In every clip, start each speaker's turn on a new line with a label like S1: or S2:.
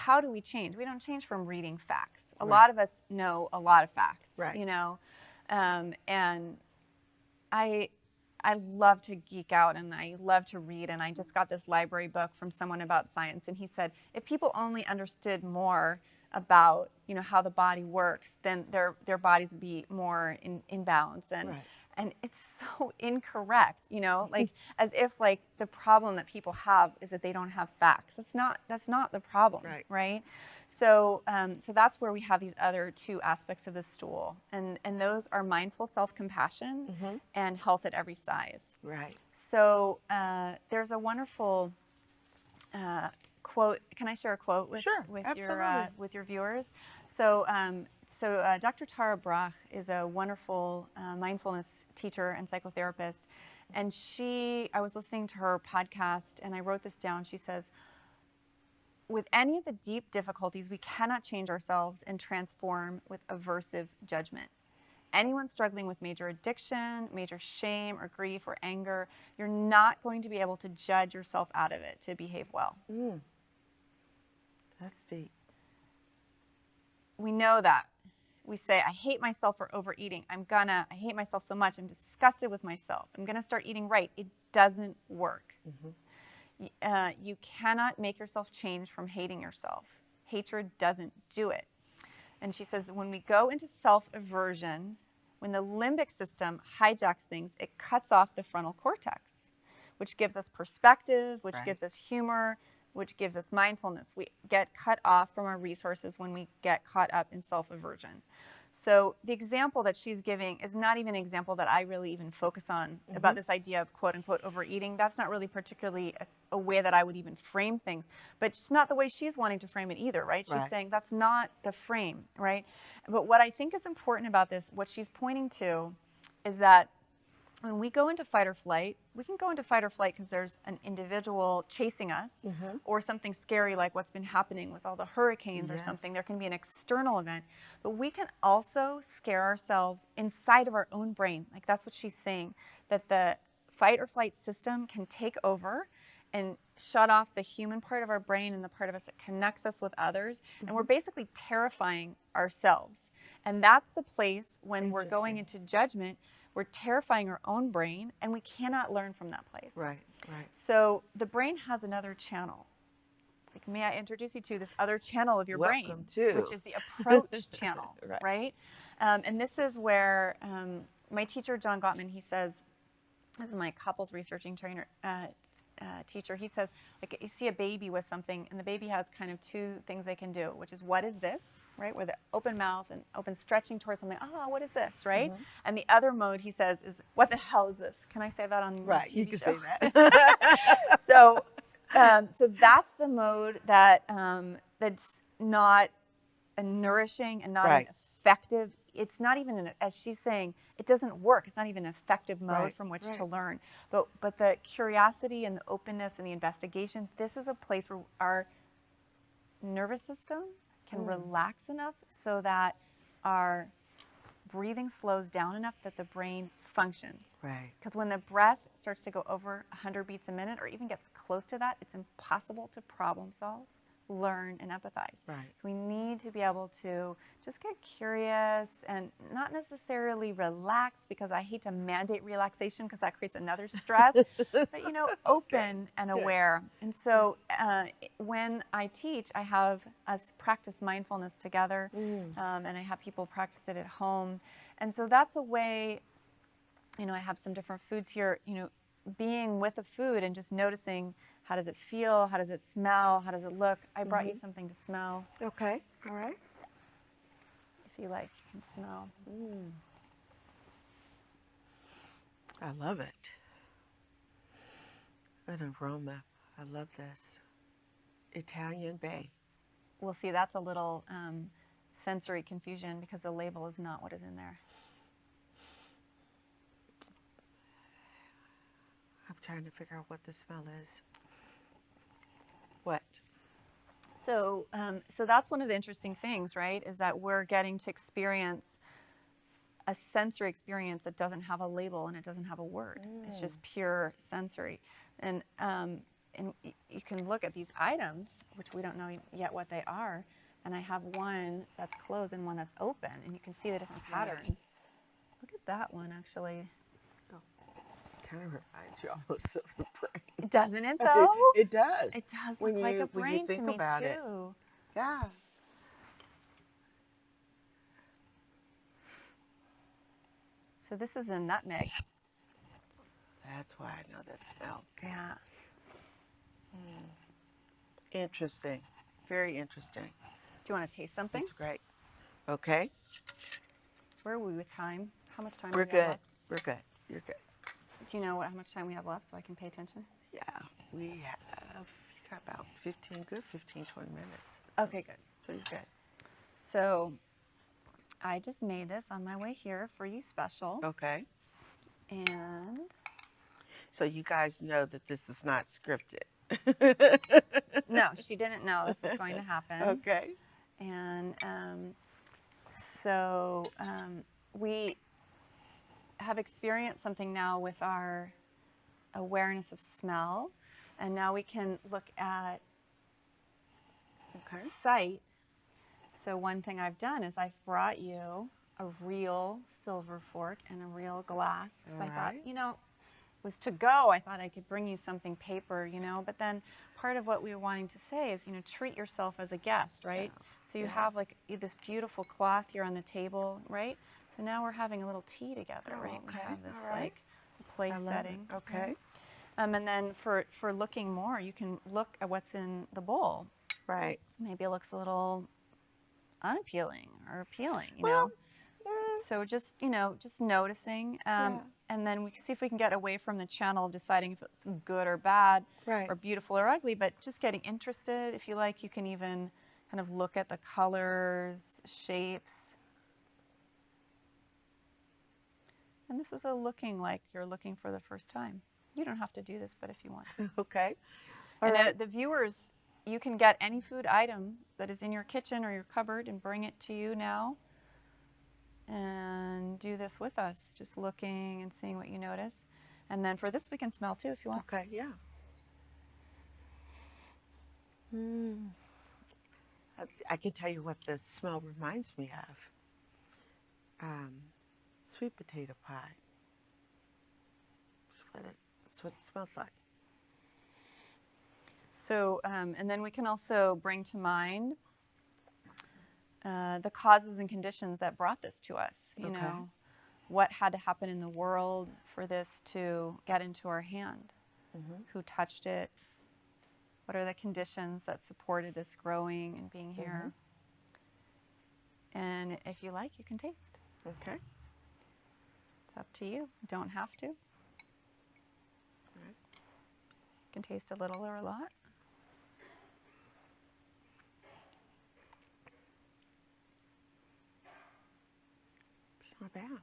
S1: how do we change? We don't change from reading facts. A lot of us know a lot of facts, you know, and I love to geek out and I love to read, and I just got this library book from someone about science, and he said if people only understood more about, you know, how the body works, then their bodies would be more in balance. And it's so incorrect, you know, like as if like the problem that people have is that they don't have facts. That's not the problem, right? So so that's where we have these other two aspects of the stool, and those are mindful self-compassion and health at every size. Right. So there's a wonderful quote. Can I share a quote with your viewers? So Dr. Tara Brach is a wonderful mindfulness teacher and psychotherapist, and I was listening to her podcast and I wrote this down. She says, with any of the deep difficulties, we cannot change ourselves and transform with aversive judgment. Anyone struggling with major addiction, major shame or grief or anger, you're not going to be able to judge yourself out of it to behave well.
S2: That's deep.
S1: We know that. We say, I hate myself for overeating. I hate myself so much. I'm disgusted with myself. I'm going to start eating right. It doesn't work. You cannot make yourself change from hating yourself. Hatred doesn't do it. And she says that when we go into self-aversion, when the limbic system hijacks things, it cuts off the frontal cortex, which gives us perspective, which gives us humor, which gives us mindfulness. We get cut off from our resources when we get caught up in self-aversion. So the example that she's giving is not even an example that I really even focus on about this idea of quote unquote overeating. That's not really particularly a way that I would even frame things, but it's not the way she's wanting to frame it either, right? She's saying that's not the frame, right? But what I think is important about this, what she's pointing to, is that when we go into fight or flight, we can go into fight or flight because there's an individual chasing us or something scary like what's been happening with all the hurricanes or something. There can be an external event, but we can also scare ourselves inside of our own brain. Like that's what she's saying, that the fight or flight system can take over and shut off the human part of our brain and the part of us that connects us with others. And we're basically terrifying ourselves. And that's the place when we're going into judgment. We're terrifying our own brain, and we cannot learn from that place. Right. So the brain has another channel. It's like, may I introduce you to this other channel of your brain, which is the approach channel, right? And this is where my teacher, John Gottman, he says, this is my couples researching trainer, teacher, he says, like you see a baby with something, and the baby has kind of two things they can do, which is what is this, right? Where the open mouth and open stretching towards something, what is this, right? And the other mode, he says, is what the hell is this? Can I say that on the TV
S2: you can
S1: show?
S2: say that.
S1: So that's the mode that that's not a nourishing and not an effective. It's not even, as she's saying, it doesn't work. It's not even an effective mode from which to learn. But the curiosity and the openness and the investigation, this is a place where our nervous system can relax enough so that our breathing slows down enough that the brain functions. Because when the breath starts to go over 100 beats a minute or even gets close to that, it's impossible to problem solve, learn, and empathize. So we need to be able to just get curious and not necessarily relax, because I hate to mandate relaxation because that creates another stress, but you know, open and aware. And so when I teach, I have us practice mindfulness together, and I have people practice it at home. And so that's a way, you know, I have some different foods here, you know, being with a food and just noticing, how does it feel? How does it smell? How does it look? I brought you something to smell.
S2: Okay, all right.
S1: If you like, you can smell.
S2: I love it. An aroma. I love this. Italian Bay.
S1: Well, see, that's a little sensory confusion because the label is not what is in there.
S2: I'm trying to figure out what the smell is. What?
S1: So, so that's one of the interesting things, right? Is that we're getting to experience a sensory experience that doesn't have a label and it doesn't have a word. It's just pure sensory. And you can look at these items, which we don't know yet what they are. And I have one that's closed and one that's open, and you can see the different patterns. Look at that one, actually.
S2: Kind of reminds you almost of a brain.
S1: Doesn't it, though?
S2: It does.
S1: It does
S2: when
S1: look like
S2: you,
S1: a
S2: when
S1: brain
S2: you think
S1: to me,
S2: about
S1: too.
S2: it. Yeah.
S1: So this is a nutmeg.
S2: That's why I know that smell.
S1: Yeah.
S2: Interesting. Very interesting.
S1: Do you want to taste something?
S2: That's great. Okay.
S1: Where are we with time? How much time
S2: We're
S1: do we have
S2: good.
S1: left?
S2: We're good. You're good.
S1: Do you know how much time we have left so I can pay attention?
S2: Yeah. We have got about 15, 20 minutes.
S1: Okay, good.
S2: So you're good.
S1: So I just made this on my way here for you special.
S2: Okay.
S1: And
S2: So you guys know that this is not scripted.
S1: no, she didn't know this was going to happen.
S2: Okay.
S1: And so we have experienced something now with our awareness of smell. And now we can look at
S2: Okay.
S1: sight. So one thing I've done is I've brought you a real silver fork and a real glass. So I thought,
S2: Alright.
S1: was to go. I thought I could bring you something paper, but then part of what we were wanting to say is, treat yourself as a guest, right? So you
S2: yeah.
S1: have like this beautiful cloth here on the table, right? So now we're having a little tea together,
S2: Oh,
S1: right? We
S2: okay.
S1: have this
S2: All right.
S1: like place
S2: I love
S1: setting.
S2: it. Okay.
S1: And then for looking more, you can look at what's in the bowl.
S2: Right.
S1: Maybe it looks a little unappealing or appealing,
S2: Well,
S1: So just noticing,
S2: Yeah.
S1: and then we can see if we can get away from the channel of deciding if it's good or bad,
S2: Right.
S1: or beautiful or ugly, but just getting interested. If you like, you can even kind of look at the colors, shapes. And this is a looking like you're looking for the first time. You don't have to do this, but if you want to.
S2: Okay. All
S1: And
S2: right.
S1: the viewers, you can get any food item that is in your kitchen or your cupboard and bring it to you now. And do this with us, just looking and seeing what you notice. And then for this, we can smell too if you want.
S2: Okay. Yeah. I can tell you what the smell reminds me of. Sweet potato pie. That's what it smells like.
S1: So, and then we can also bring to mind the causes and conditions that brought this to us. You
S2: Okay.
S1: know, what had to happen in the world for this to get into our hand? Who touched it? What are the conditions that supported this growing and being here? And if you like, you can taste.
S2: Okay.
S1: It's up to you. You don't have to. You can taste a little or a lot.
S2: It's not bad.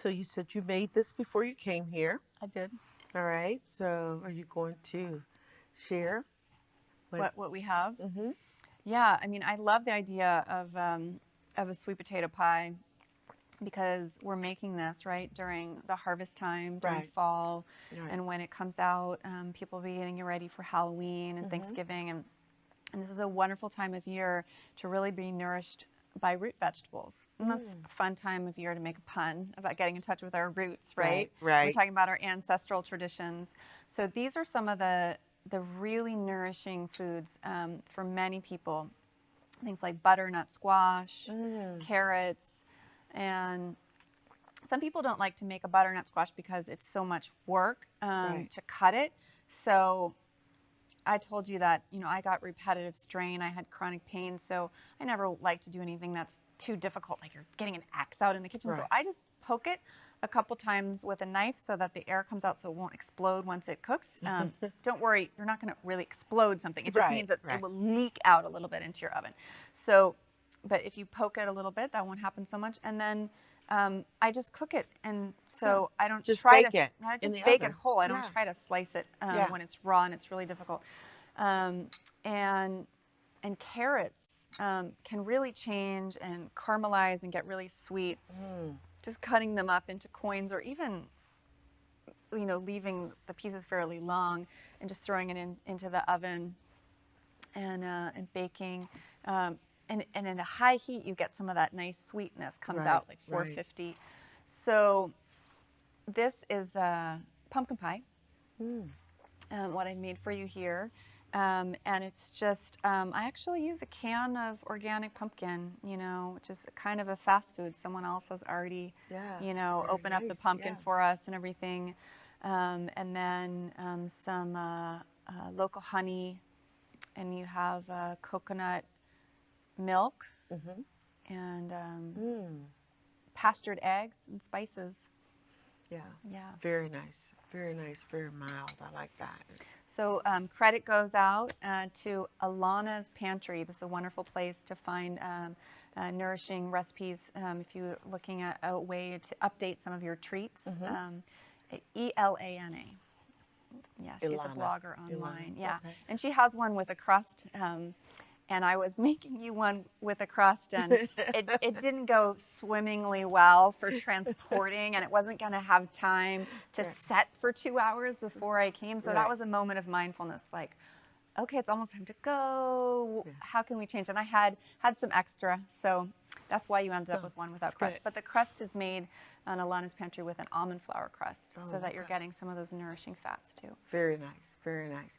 S2: So you said you made this before you came here.
S1: I did.
S2: All right. So are you going to share
S1: What we have?
S2: Mm-hmm.
S1: Yeah, I mean, I love the idea of a sweet potato pie because we're making this right during the harvest time, during
S2: Right.
S1: fall,
S2: Right.
S1: and when it comes out, people will be getting ready for Halloween and Thanksgiving, and this is a wonderful time of year to really be nourished by root vegetables. And that's a fun time of year to make a pun about getting in touch with our roots, right?
S2: Right.
S1: We're talking about our ancestral traditions. So these are some of the really nourishing foods for many people. Things like butternut squash, carrots, and some people don't like to make a butternut squash because it's so much work
S2: Right.
S1: to cut it. So I told you that, I got repetitive strain. I had chronic pain. So I never like to do anything that's too difficult, like you're getting an axe out in the kitchen. So
S2: Right.
S1: I just poke it a couple times with a knife so that the air comes out so it won't explode once it cooks. Don't worry, you're not going to really explode something. It just
S2: Right,
S1: means that
S2: right.
S1: it will leak out a little bit into your oven. So, but if you poke it a little bit, that won't happen so much. And then I just cook it. And so I don't
S2: Just
S1: try
S2: bake
S1: to,
S2: it
S1: I
S2: in
S1: just
S2: the
S1: bake it
S2: oven.
S1: whole. I don't
S2: Yeah.
S1: try to slice it
S2: Yeah.
S1: when it's raw and it's really difficult. And carrots can really change and caramelize and get really sweet just cutting them up into coins, or even, leaving the pieces fairly long and just throwing it into the oven and baking. And in a high heat, you get some of that nice sweetness comes
S2: Right,
S1: out, like
S2: right.
S1: 450. So this is pumpkin pie, what I made for you here. And it's just, I actually use a can of organic pumpkin, which is kind of a fast food. Someone else has already,
S2: Yeah, very
S1: opened up the
S2: nice,
S1: pumpkin
S2: yeah.
S1: for us and everything. And then some local honey, and you have coconut milk and pastured eggs and spices.
S2: Yeah.
S1: Yeah.
S2: Very nice. Very nice. Very mild. I like that.
S1: So credit goes out to Alana's Pantry. This is a wonderful place to find nourishing recipes if you're looking at a way to update some of your treats. Elana. Yeah, she's a
S2: Ilana.
S1: blogger online.
S2: Ilana,
S1: Yeah,
S2: okay.
S1: and she has one with a crust. And I was making you one with a crust, and it didn't go swimmingly well for transporting, and it wasn't going to have time to
S2: Right.
S1: set for 2 hours before I came. So that
S2: Right.
S1: was a moment of mindfulness, like, okay, it's almost time to go.
S2: Yeah.
S1: How can we change? And I had some extra, so that's why you ended up
S2: Oh,
S1: with one without
S2: that's
S1: crust.
S2: good.
S1: But the crust is made on Alana's Pantry with an almond flour crust, so
S2: Oh,
S1: that you're
S2: okay.
S1: getting some of those nourishing fats too.
S2: Very nice. Very nice.